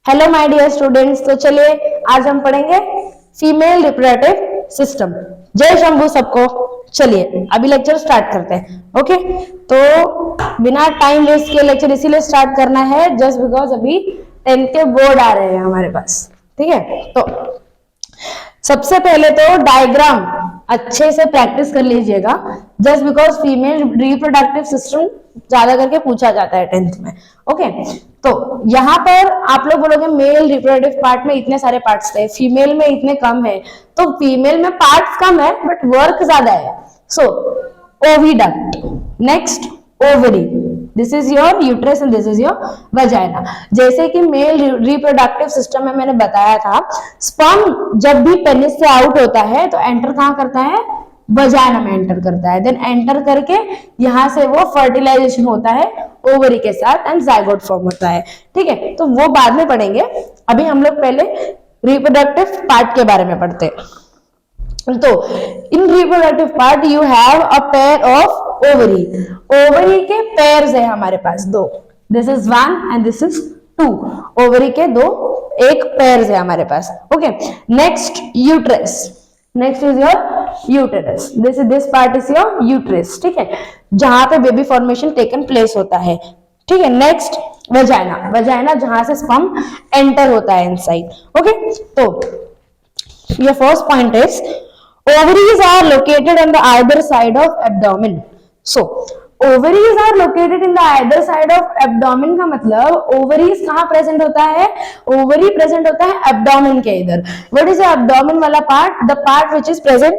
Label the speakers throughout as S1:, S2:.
S1: Hello my dear students, तो चलिए आज हम पढ़ेंगे फीमेल रिप्रोडक्टिव सिस्टम। जय शंभू सबको। चलिए अभी लेक्चर स्टार्ट करते हैं। ओके, तो बिना टाइम वेस्ट किए लेक्चर इसीलिए स्टार्ट करना है जस्ट बिकॉज अभी 10th के बोर्ड आ रहे हैं हमारे पास। ठीक है, तो सबसे पहले तो डायग्राम अच्छे से प्रैक्टिस कर लीजिएगा just because female reproductive system ज्यादा करके पूछा जाता है 10th में। ओके, तो यहाँ पर आप लोग बोलोगे मेल रिप्रोडक्टिव पार्ट में इतने सारे पार्ट्स थे, फीमेल में इतने कम है। तो फीमेल में पार्ट्स कम है बट वर्क ज्यादा है। So oviduct, next ovary, this is your uterus and this is your vagina. जैसे कि मेल रिप्रोडक्टिव सिस्टम में मैंने बताया था, स्पर्म जब भी पेनिस से आउट होता है तो एंटर कहाँ करता है? वजाइना में एंटर करता है। देन एंटर करके यहाँ से वो फर्टिलाइजेशन होता है ओवरी के साथ एंड जाइगोट फॉर्म होता है। ठीक है, तो वो बाद में पढ़ेंगे। अभी हम लोग पहले रिप्रोडक्टिव पार्ट के बारे में पढ़ते हैं। तो in reproductive part you have a pair of ovary. Ovary के पेयर्स है हमारे पास दो, this is 1 and this is 2। Ovary के दो एक पेयर्स है हमारे पास। Okay, next uterus, next is your uterus, this part is your uterus. ठीक है, जहां पे बेबी फॉर्मेशन टेकन प्लेस होता है। ठीक है, नेक्स्ट वजाइना, वजाइना जहां से स्पर्म एंटर होता है इनसाइड। ओके, तो your first point is ovaries are located on the either side of abdomen. So ovaries are located in the either side of abdomen का मतलब ovaries कहाँ present होता है? ओवरी प्रेजेंट होता है abdomen के इधर। What is the abdomen वाला part? The part which is present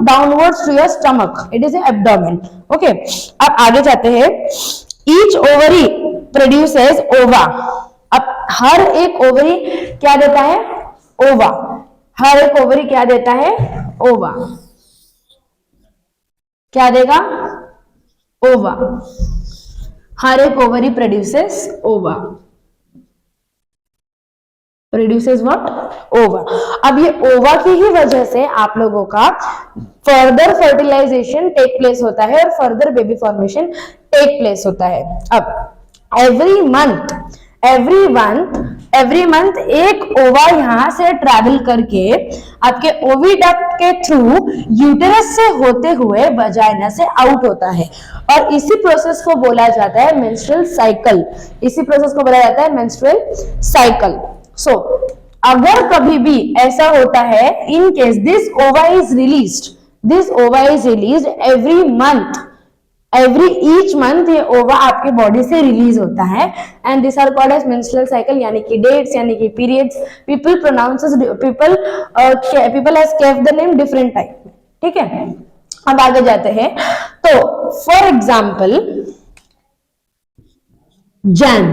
S1: downwards to your stomach. It is the abdomen. Okay, अब आगे जाते हैं। Each ovary produces ova. अब हर एक ओवरी क्या देता है? ओवा। हर एक ओवरी क्या देता है? ओवा। क्या देगा? ओवा। हर एक ओवरी प्रोड्यूसेस ओवा। Produces what? ओवा। अब ये ओवा की ही वजह से आप लोगों का फर्दर फर्टिलाइजेशन टेक प्लेस होता है और further baby formation take place होता है। अब एवरी मंथ एक ओवा यहां से ट्रैवल करके आपके ओविडक्ट के थ्रू यूटेरस से होते हुए वजाइना से आउट होता है और इसी प्रोसेस को बोला जाता है मेंस्ट्रुअल साइकिल। इसी प्रोसेस को बोला जाता है मेंस्ट्रुअल साइकिल। सो अगर कभी भी ऐसा होता है, in case this ova is released every month, each month ये ओवा आपके बॉडी से रिलीज होता है and this are called as menstrual cycle, यानी कि डेट्स, यानी कि periods. People has kept the name different type. ठीक है, अब आगे जाते हैं। तो फॉर एग्जाम्पल जैन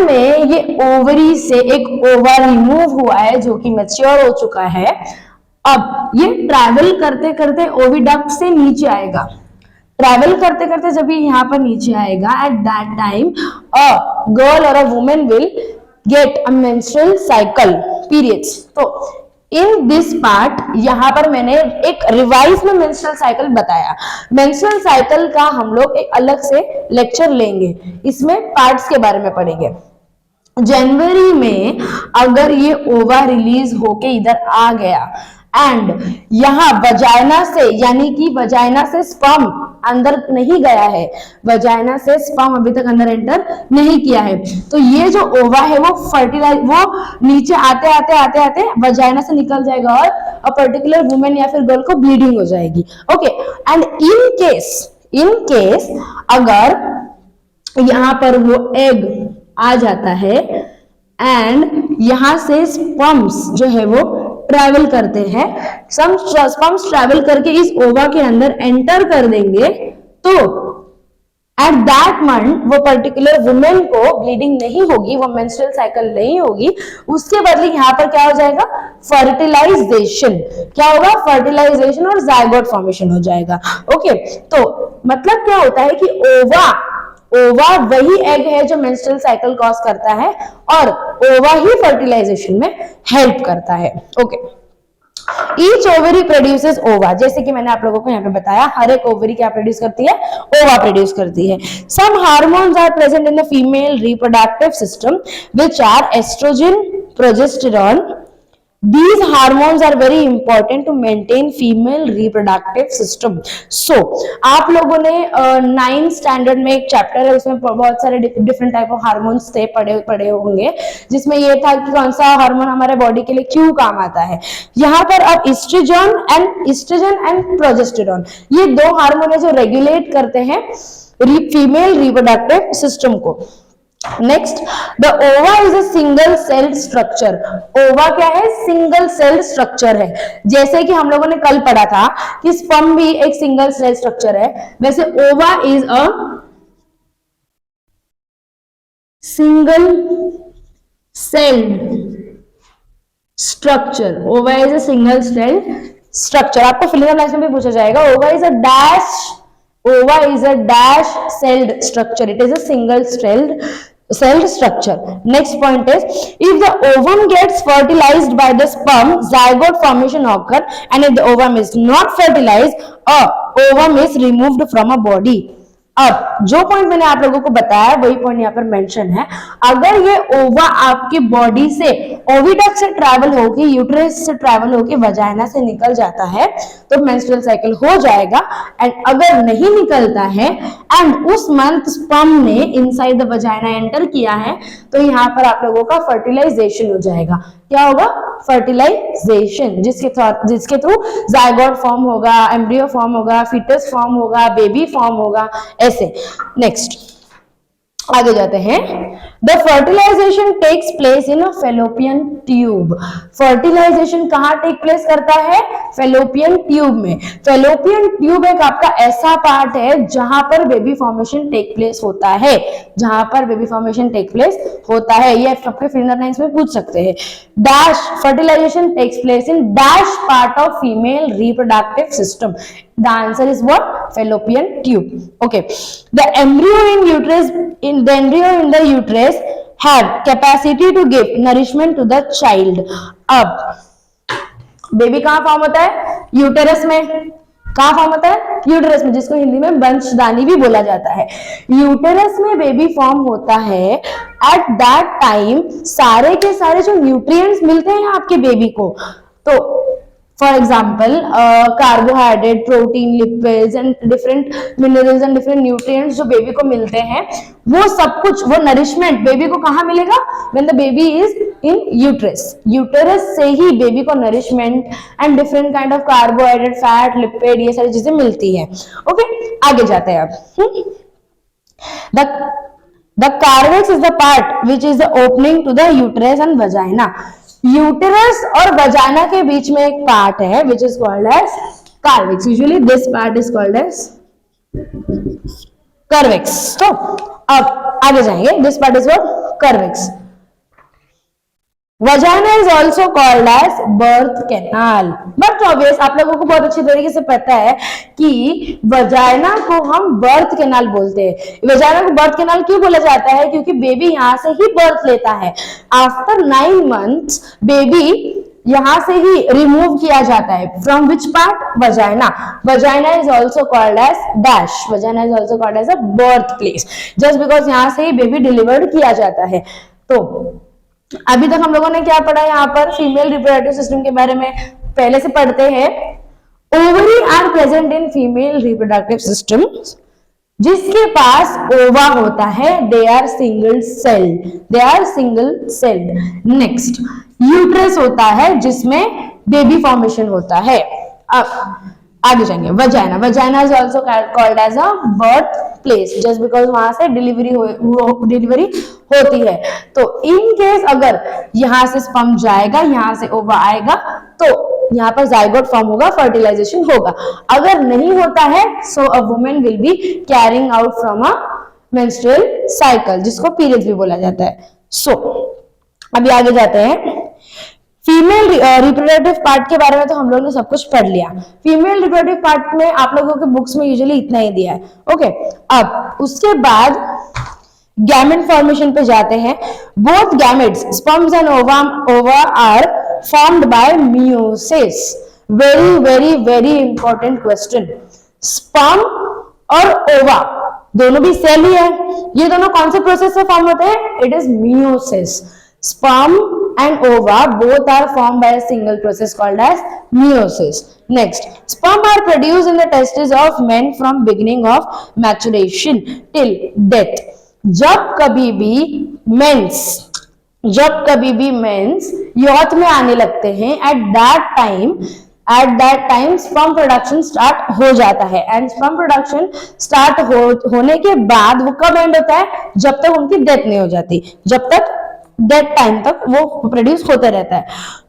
S1: में ये ओवरी से एक ओवा रिमूव हुआ है जो कि मैच्योर हो चुका है। अब ये ट्रैवल करते करते ओविडक्ट से नीचे आएगा। ट्रैवल करते करते जब ये यहाँ पर नीचे आएगा, at that time a girl और a women will get a menstrual cycle periods. तो इन दिस पार्ट यहाँ पर मैंने एक रिवाइज में मेंस्ट्रुअल साइकिल बताया। मेंस्ट्रुअल साइकिल का हम लोग एक अलग से लेक्चर लेंगे, इसमें पार्ट्स के बारे में पढ़ेंगे। जनवरी में अगर ये ओवा रिलीज होके इधर आ गया एंड यहाँ वजाइना से, यानी कि वजाइना से स्पर्म अंदर नहीं गया है, वजाइना से स्पर्म अभी तक अंदर एंटर नहीं किया है, तो ये जो ओवा है वो नीचे आते आते आते आते वजाइना से निकल जाएगा और अ पर्टिकुलर वुमेन या फिर गर्ल को ब्लीडिंग हो जाएगी। ओके, एंड इन केस अगर यहाँ पर वो एग आ जाता है एंड यहां से स्पर्म्स जो है वो ट्रैवल करते हैं, स्पर्म्स ट्रैवल करके इस ओवा के अंदर एंटर कर देंगे, तो एट दैट मंथ वो पर्टिकुलर वुमेन को ब्लीडिंग नहीं होगी, वो मेंस्ट्रुअल साइकिल नहीं होगी। उसके बदले यहाँ पर क्या हो जाएगा? फर्टिलाइजेशन। क्या होगा? फर्टिलाइजेशन और जाइगोट फॉर्मेशन हो जाएगा। ओके, तो मतलब क्या होता है कि ओवा वही एग है जो मेंस्ट्रुअल साइकिल कॉज करता है और ओवा ही फर्टिलाइजेशन में हेल्प करता है। ओके, ईच ओवरी प्रोड्यूसेस ओवा, जैसे कि मैंने आप लोगों को यहाँ पे बताया, हर एक ओवरी क्या प्रोड्यूस करती है, ओवा प्रोड्यूस करती है। Some hormones are present in the female reproductive system which are estrogen, progesterone. These hormones are very important to maintain female reproductive system. So, आप लोगों ने 9th स्टैंडर्ड में एक चैप्टर है, उसमें बहुत सारे डिफरेंट टाइप ऑफ हार्मोन्स थे, पढ़े होंगे, जिसमें ये था कि कौन सा हार्मोन हमारे बॉडी के लिए क्यों काम आता है। यहाँ पर अब ईस्ट्रोजन एंड प्रोजेस्टेरॉन, ये दो हार्मोन है जो रेगुलेट करते हैं फीमेल रिप्रोडक्टिव सिस्टम को। नेक्स्ट, द ओवा is a single celled structure. ओवा क्या है, सिंगल सेल्ड स्ट्रक्चर है। जैसे कि हम लोगों ने कल पढ़ा था कि स्पर्म भी एक सिंगल सेल स्ट्रक्चर है, वैसे ova is a single celled structure. Ova is a single celled structure. आपको फिल इन द ब्लैंक्स में भी पूछा जाएगा, ova is a dash celled structure. It is a single celled structure. Next point is, if the ovum gets fertilized by the sperm, zygote formation occur, and if the ovum is not fertilized, a ovum is removed from a body. अब जो point मैंने आप लोगों को बताया वही point यहाँ पर मेंशन है। अगर ये ओवा आपकी बॉडी से ओविडक्ट से ट्रैवल होके, यूट्रस से ट्रैवल होके वजाइना से निकल जाता है तो मेंस्ट्रुअल साइकिल हो जाएगा। एंड अगर नहीं निकलता है एंड उस मंथ स्पर्म ने इनसाइड द वजाइना एंटर किया है तो यहाँ पर आप लोगों का फर्टिलाइजेशन हो जाएगा। क्या होगा, फर्टिलाइजेशन, जिसके थ्रू जायगोट फॉर्म होगा, एम्ब्रियो फॉर्म होगा, फीटस फॉर्म होगा, बेबी फॉर्म होगा, ऐसे। नेक्स्ट आगे जाते हैं। The fertilisation takes place in a fallopian tube. Fertilisation कहाँ टेक प्लेस करता है, फेलोपियन ट्यूब में। फेलोपियन ट्यूब एक आपका ऐसा पार्ट है जहां पर बेबी फॉर्मेशन टेक प्लेस होता है, जहां पर बेबी फॉर्मेशन टेक प्लेस होता है। ये आपके फिंगर लाइंस में पूछ सकते हैं। Dash fertilisation takes place in dash part of female reproductive system. The answer is what? Fallopian tube. Okay. The embryo in the uterus have capacity to give nourishment to the child. अब baby कहाँ form होता है, uterus में। कहाँ form होता है, uterus में, जिसको हिंदी में वंशदानी भी बोला जाता है। यूटेरस में बेबी फॉर्म होता है। एट दैट टाइम सारे के सारे जो न्यूट्रिएंट्स मिलते हैं आपके बेबी को, तो for example carbohydrate, protein, lipids and different minerals and different nutrients जो बेबी को मिलते हैं, वो सब कुछ, वो नरिशमेंट बेबी को कहाँ मिलेगा, when the baby is in uterus. Uterus से ही बेबी को nourishment and different kind of carbohydrate, fat, lipid, ये सारी चीजें मिलती है। ओके, आगे जाते हैं अब। The cervix is the part which is the opening to the uterus and vagina. Uterus और वजाइना के बीच में एक पार्ट है which is called as cervix. Usually this part is called as cervix. तो अब आगे जाएंगे, this part is what, cervix. Vagina is also called as birth canal. But obvious आप लोगों को बहुत अच्छी तरीके से पता है कि वजाइना को हम बर्थ कैनाल बोलते हैं। वजाइना को बर्थ कैनाल क्यों बोला जाता है, क्योंकि बेबी यहां से ही बर्थ लेता है। आफ्टर 9 months बेबी यहां से ही रिमूव किया जाता है। From which part, vagina. Vagina is also called as dash, vagina is also called as a birth place, just because यहां से ही बेबी डिलीवर्ड किया जाता है। तो अभी तक हम लोगों ने क्या पढ़ा, यहाँ पर फीमेल रिप्रोडक्टिव सिस्टम के बारे में पहले से पढ़ते हैं। Ovary are present in female reproductive system. जिसके पास ओवा होता है they are single celled, they are single celled. Next, uterus होता है जिसमें बेबी फॉर्मेशन होता है। अब आगे जाएंगे, vagina. Vagina is also called as a birth place, just because वहां से डिलीवरी होती है। तो इन केस अगर यहां से स्पर्म जाएगा, यहां से ओवा आएगा, तो यहाँ पर जाइगोट फॉर्म होगा, फर्टिलाइजेशन होगा। अगर नहीं होता है so a women will be carrying out from a menstrual cycle, जिसको पीरियड्स भी बोला जाता है। सो अभी आगे जाते हैं। फीमेल रिप्रोडक्टिव पार्ट के बारे में तो हम लोग ने सब कुछ पढ़ लिया। फीमेल रिप्रोडक्टिव पार्ट में आप लोगों के बुक्स में यूजुअली इतना ही दिया है। ओके, अब उसके बाद गैमेट फॉर्मेशन पे जाते हैं। बोथ गैमेट्स, स्पर्म्स एंड ओवा are formed by meiosis. Very very very important question. Sperm और ओवा दोनों भी सेल ही है, ये दोनों कौन से प्रोसेस से फॉर्म होते हैं? It is meiosis. Sperm and ova both are formed by a single process called as meiosis. Next, sperm are produced in the testes of men from beginning of maturation till death. जब कभी भी mains यौथ में आने लगते हैं, at that time sperm production start हो जाता है, एंड sperm production स्टार्ट होने के बाद वो कब एंड होता है? जब तक उनकी डेथ नहीं हो जाती, जब तक डेथ टाइम तक वो प्रोड्यूस होते रहता है.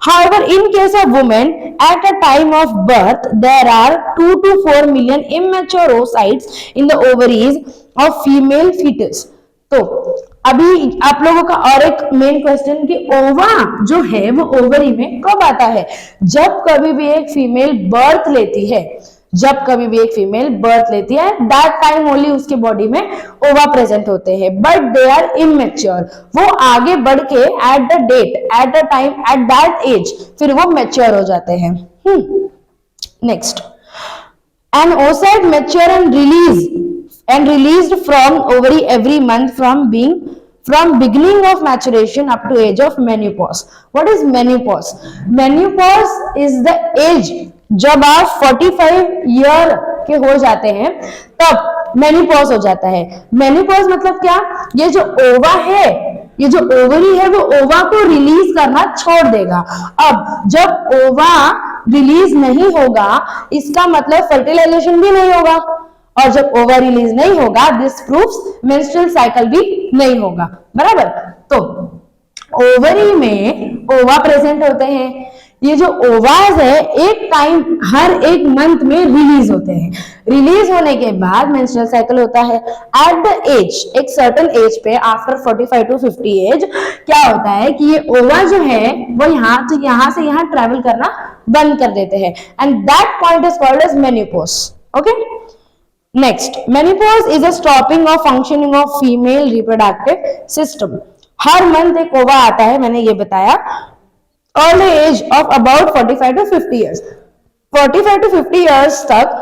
S1: However, in case of women at a time of birth, there are 2 to 4 million immature oocytes in the ovaries of female fetus. तो अभी आप लोगों का और एक मेन क्वेश्चन कि ओवा जो है वो ओवरी में कब आता है? जब कभी भी एक फीमेल बर्थ लेती है, दैट टाइम ओनली उसके बॉडी में ओवा प्रेजेंट होते हैं, बट दे आर इमेच्योर. वो आगे बढ़ के एट दैट एज फिर वो मैच्योर हो जाते हैं. Next, an oocyte mature and released from ovary every month from beginning of maturation up to age of menopause. What is menopause? Menopause is the age जब आप 45 ईयर के हो जाते हैं तब मेनोपॉज हो जाता है. मेनोपॉज मतलब क्या? ये जो ओवा है, ये जो ओवरी है वो ओवा को रिलीज करना छोड़ देगा. अब जब ओवा रिलीज नहीं होगा इसका मतलब फर्टिलाइजेशन भी नहीं होगा, और जब ओवा रिलीज नहीं होगा दिस प्रूव्स मेंस्ट्रुअल साइकिल भी नहीं होगा. बराबर. तो ओवरी में ओवा प्रेजेंट होते हैं. ये जो ओवाज है एक टाइम हर एक मंथ में रिलीज होते हैं. रिलीज होने के बाद मेंस्ट्रुअल साइकिल होता है. एट द एज, एक सर्टेन एज पे आफ्टर 45 टू 50 एज क्या होता है कि ये ओवा जो है वो यहाँ से यहाँ ट्रेवल करना बंद कर देते हैं, and that point is called as menopause. Okay. Next, menopause is a stopping of functioning of female reproductive system. Her month एक ओवा आता है, मैंने ये बताया. Early age of about 45 to 50 years. 45 to 50 years तक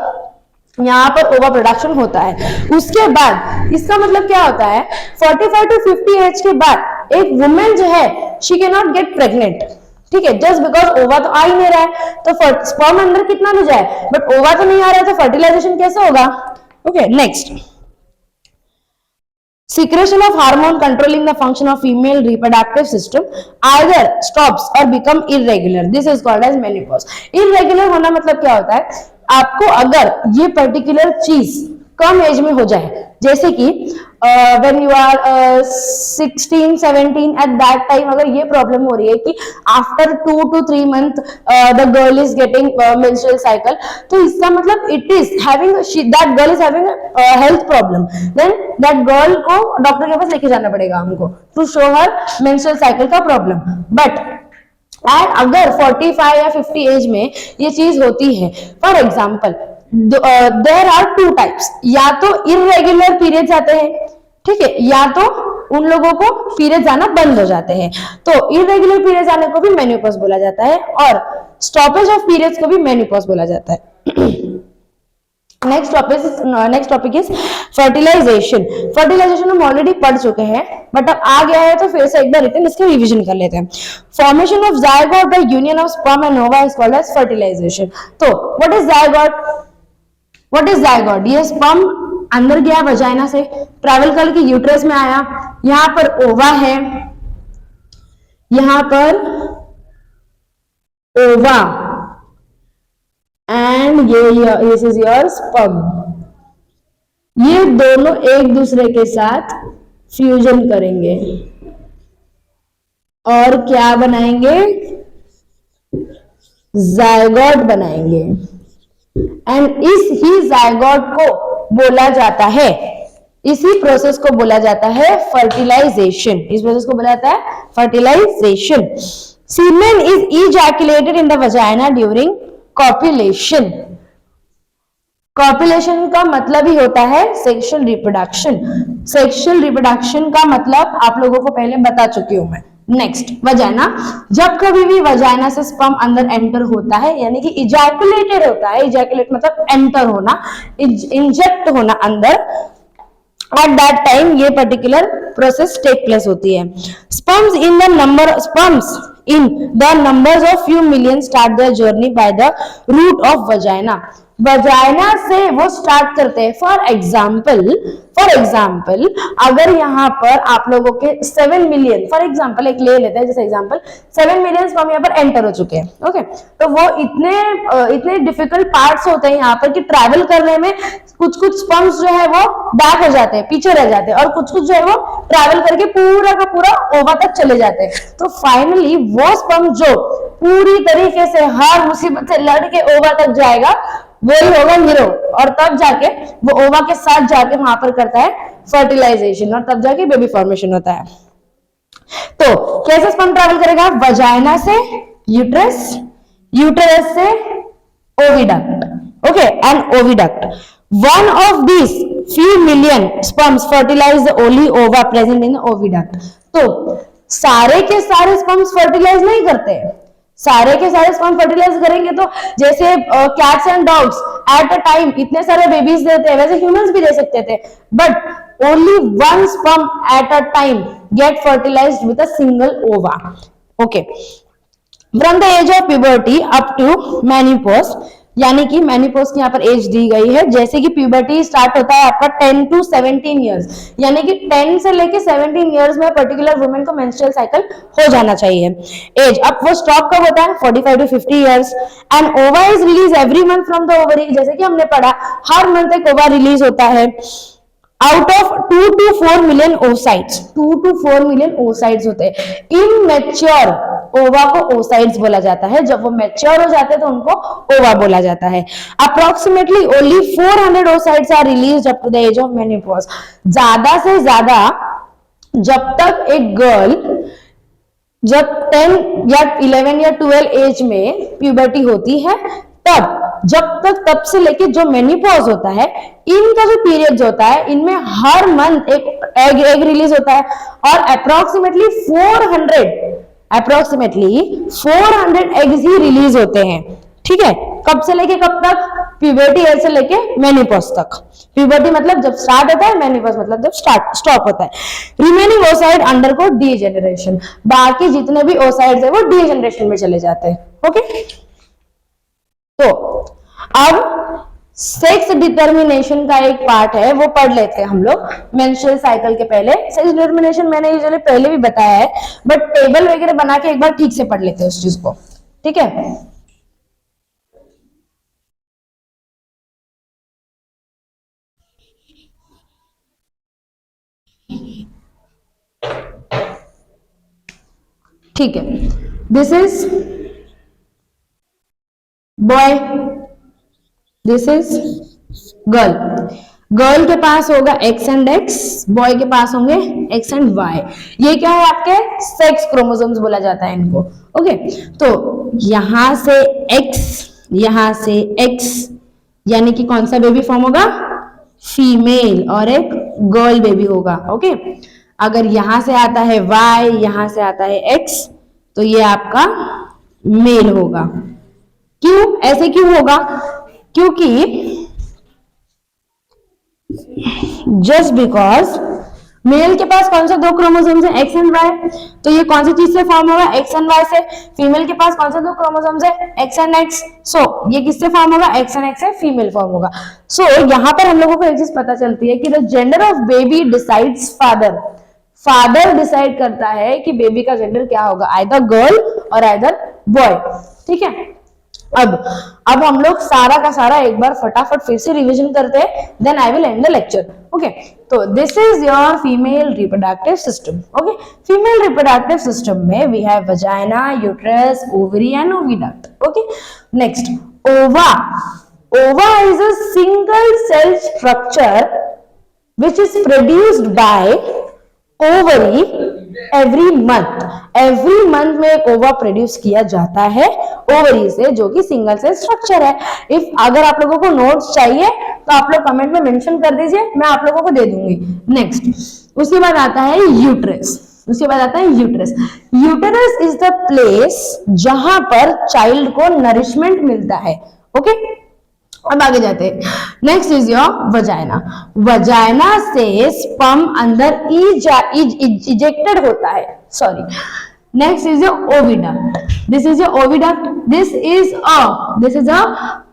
S1: यहाँ पर ओवा प्रोडक्शन होता है. उसके बाद इसका मतलब क्या होता है? 45 to 50 एज के बाद एक वुमेन जो है she cannot get pregnant. ठीक है, जस्ट बिकॉज ओवा तो आ ही नहीं रहा है, तो स्पर्म अंदर कितना भी जाए बट ओवा तो नहीं आ रहा है, तो फर्टिलाइजेशन कैसे होगा? Okay, next. Secretion of hormone controlling the function of female reproductive system either stops or become irregular. This is called as menopause. Irregular होना मतलब क्या होता है? आपको अगर ये पर्टिकुलर चीज कम एज में हो जाए, जैसे कि when you are 16, 17 at that time अगर ये प्रॉब्लम हो रही है कि after 2 to 3 month the girl is getting menstrual cycle, तो इसका मतलब that girl is having a health problem, then that girl को डॉक्टर के पास लेके जाना पड़ेगा हमको to show her menstrual cycle का प्रॉब्लम. बट अगर 45 या 50 एज में ये चीज होती है, for example there are 2 types. या तो इरेगुलर पीरियड्स आते हैं, ठीक है, या तो उन लोगों को पीरियड्स आना बंद हो जाते हैं. तो इरेगुलर पीरियड्स आने को भी मेनोपॉज बोला जाता है और स्टॉपेज ऑफ पीरियड्स को भी मेनोपॉज बोला जाता है. Next topic is fertilisation. Fertilisation हम ऑलरेडी पढ़ चुके हैं, बट अब आ गया है तो फिर से एक बार रिटर्न इसके रिवीजन कर लेते हैं. Formation of zygote by union of sperm and ओवा इज कॉल्ड एज फर्टिलाइजेशन. तो व्हाट इज जायगोट? ये स्पर्म अंदर गया वजाइना से, ट्रैवल करके यूट्रस में आया, यहां पर ओवा है, यहां पर ओवा and this is your sperm. ये दोनों एक दूसरे के साथ फ्यूजन करेंगे और क्या बनाएंगे? जायगोट बनाएंगे. एंड इस ही जायगोट को बोला जाता है, इसी प्रोसेस को बोला जाता है फर्टिलाइजेशन. इस प्रोसेस को बोला जाता है fertilisation. Semen is ejaculated in the vagina during copulation. Copulation का मतलब ही होता है सेक्सुअल रिप्रोडक्शन. सेक्सुअल रिप्रोडक्शन का मतलब आप लोगों को पहले बता चुकी हूं मैं, नेक्स्ट वजाइना, जब कभी भी वजाइना से स्पर्म अंदर एंटर होता है यानी कि इजैकुलेटेड होता है, इजैकुलेट मतलब एंटर होना, इंजेक्ट होना अंदर, एट दैट टाइम ये पर्टिकुलर प्रोसेस टेक प्लेस होती है। Sperms in the numbers of few million start their journey by the route of vagina. Vagina से वो स्टार्ट करते हैं। फॉर एग्जाम्पल अगर यहाँ पर आप लोगों के 7 मिलियन, फॉर एग्जाम्पल एक ले लेते हैं जैसे एग्जाम्पल, 7 मिलियन स्पर्म यहाँ पर एंटर हो चुके हैं। ओके, तो वो इतने डिफिकल्ट पार्ट्स होते हैं यहाँ पर कि ट्रैवल करने में कुछ स्पर्म्स जो है वो बैक हो जाते हैं, पीछे रह जाते हैं, और कुछ जो है वो ट्रैवल करके पूरा का पूरा ओवा तक चले जाते हैं। तो फाइनली वो स्पर्म जो पूरी तरीके से हर मुसीबत से लड़ के ओवा तक जाएगा वही होगा हीरो, और तब जाके वो ओवा के साथ जाके वहां पर करता है फर्टिलाइजेशन, और तब जाके बेबी फॉर्मेशन होता है। तो कैसे स्पर्म ट्रैवल करेगा? वजाइना से यूट्रस, यूट्रस से oviduct, okay, and oviduct. One of these few million sperms fertilize the only ova present in the oviduct. तो सारे के सारे स्पर्म्स फर्टिलाइज नहीं करते, सारे के सारे स्पर्म फर्टिलाइज करेंगे तो जैसे cats and dogs eight a time इतने सारे बेबीज देते हैं, वैसे ह्यूमंस भी दे सकते थे, but only one sperm at a time get fertilized with a single ova. Okay, from the age of puberty up to menopause, यानी कि मेनोपॉज की यहाँ पर एज दी गई है। जैसे कि प्यूबर्टी स्टार्ट होता है आपका 10 to 17 इयर्स, यानी कि 10 से लेके 17 इयर्स में पर्टिकुलर वुमेन को मेंस्ट्रुअल साइकिल हो जाना चाहिए। एज अब वो स्टॉप कब होता है? 45 to 50 इयर्स। एंड ओवा is release every month from the ovary, जैसे कि हमने पढ़ा हर मंथ एक ओवा रिलीज होता है। Out of 2 to 4 million oocytes, 2 to 4 million oocytes होते हैं। इनमेच्योर ओवा को ओसाइट्स बोला जाता है, जब वो मैच्योर हो जाते हैं तो उनको ओवा बोला जाता है। Approximately only 400 oocytes are released up to the age of menopause. ज्यादा से ज्यादा जब तक एक गर्ल जब 10 या 11 या 12 एज में प्यूबर्टी होती है, तब से लेके जो मेनोपॉज होता है, इनका जो पीरियड होता है, इनमें हर मंथ एक एग रिलीज होता है, और अप्रोक्सीमेटली 400 एग्स ही रिलीज होते हैं। ठीक है, कब से लेके कब तक? प्यूबर्टी एज से लेके मेनोपॉज तक। प्यूबर्टी मतलब जब स्टार्ट होता है, मेनोपॉज मतलब जब स्टॉप होता है। रिमेनिंग ओसाइड अंडरगो डीजेनरेशन, बाकी जितने भी ओसाइड्स है वो डीजेनरेशन में चले जाते हैं। ओके, तो अब सेक्स डिटर्मिनेशन का एक पार्ट है, वो पढ़ लेते हैं हम लोग मेंस्ट्रुअल साइकिल के पहले। सेक्स डिटर्मिनेशन मैंने यूजुअली पहले भी बताया है, बट टेबल वगैरह बना के एक बार ठीक से पढ़ लेते हैं उस चीज को। ठीक है, ठीक है। This is boy, this is girl. Girl के पास होगा एक्स एंड एक्स, बॉय के पास होंगे एक्स एंड वाई। ये क्या है? आपके सेक्स क्रोमोसोम्स बोला जाता है इनको। ओके, तो यहां से एक्स, यहां से एक्स, यानी कि कौन सा बेबी फॉर्म होगा? फीमेल, और एक गर्ल बेबी होगा। ओके, अगर यहां से आता है वाई, यहां से आता है एक्स, तो ये आपका मेल होगा। क्यों ऐसे क्यों होगा? क्योंकि जस्ट बिकॉज मेल के पास कौन सा 2 क्रोमोसोम्स है? एक्स एंड वाई, तो ये कौन सी चीज से फॉर्म होगा? एक्स एंड वाई से। फीमेल के पास कौन सा 2 क्रोमोसोम्स है? एक्स एंड एक्स, सो ये किससे फॉर्म होगा? एक्स एंड एक्स से फीमेल फॉर्म होगा। सो यहाँ पर हम लोगों को एक चीज पता चलती है कि the gender of baby decides father. Father decide करता है कि बेबी का जेंडर क्या होगा, आइदर गर्ल और आइदर बॉय। ठीक है, अब हम लोग सारा का सारा एक बार फटाफट फिर से रिवीजन करते हैं, then I will end the lecture. Okay, तो this is your female reproductive system. Okay, female reproductive system में we have vagina, uterus, ovary and oviduct. Okay, next ova. Ova is a single cell structure which is produced by ovary every month में एक ओवा produce किया जाता है ovary से, जो कि सिंगल सेल स्ट्रक्चर है। इफ अगर आप लोगों को नोट्स चाहिए तो आप लोग कमेंट में मेंशन कर दीजिए, मैं आप लोगों को दे दूंगी। नेक्स्ट उसके बाद आता है यूट्रस। उसके बाद आता है uterus. Uterus is the place जहां पर चाइल्ड को नरिशमेंट मिलता है। ओके, अब आगे जाते हैं। Next is your vagina. Vagina से स्पर्म अंदर इजेक्टेड होता है, sorry. Next is your oviduct. This is your oviduct. This is a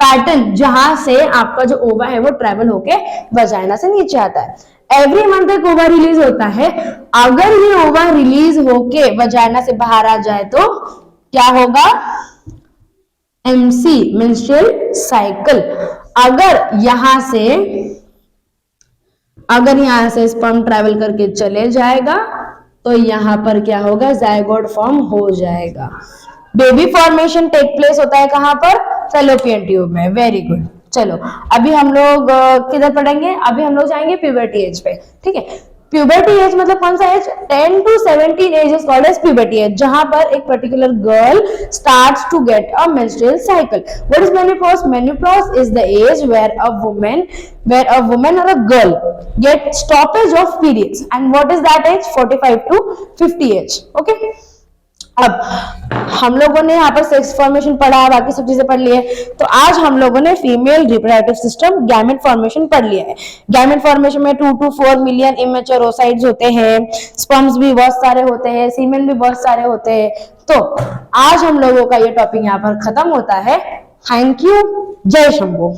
S1: pattern जहां से आपका जो ओवा है वो ट्रेवल होके वजाइना से नीचे आता है। एवरी मंथ एक ओवा रिलीज होता है। अगर ये ओवा रिलीज होके वजाइना से बाहर आ जाए तो क्या होगा? MC menstrual cycle. अगर यहां से स्पर्म ट्रैवल करके चले जाएगा तो यहां पर क्या होगा? जायगोट फॉर्म हो जाएगा। बेबी फॉर्मेशन टेक प्लेस होता है कहां पर? फैलोपियन ट्यूब में। Very good. चलो अभी हम लोग किधर पढ़ेंगे? अभी हम लोग जाएंगे प्यूबर्टी एज पे। ठीक है, प्यूबर्टी एज मतलब कौन सा age? 10 to 17 age is called age puberty age, जहां पर एक particular girl starts to get a menstrual cycle. What is menopause? Menopause is the age where a woman और a girl get stoppage of periods, and what is that age? 45 to 50 age. Okay, अब हम लोगों ने यहाँ पर sex formation पढ़ा, बाकी सब चीजें पढ़ ली है। तो आज हम लोगों ने female reproductive system gamete formation पढ़ लिया है। गैमेट फॉर्मेशन में 2 to 4 मिलियन इमेच्योर ओसाइट्स होते हैं, स्पर्म्स भी बहुत सारे होते हैं, सीमेन भी बहुत सारे होते हैं। तो आज हम लोगों का ये टॉपिक यहाँ पर खत्म होता है। Thank you. जय शंभू।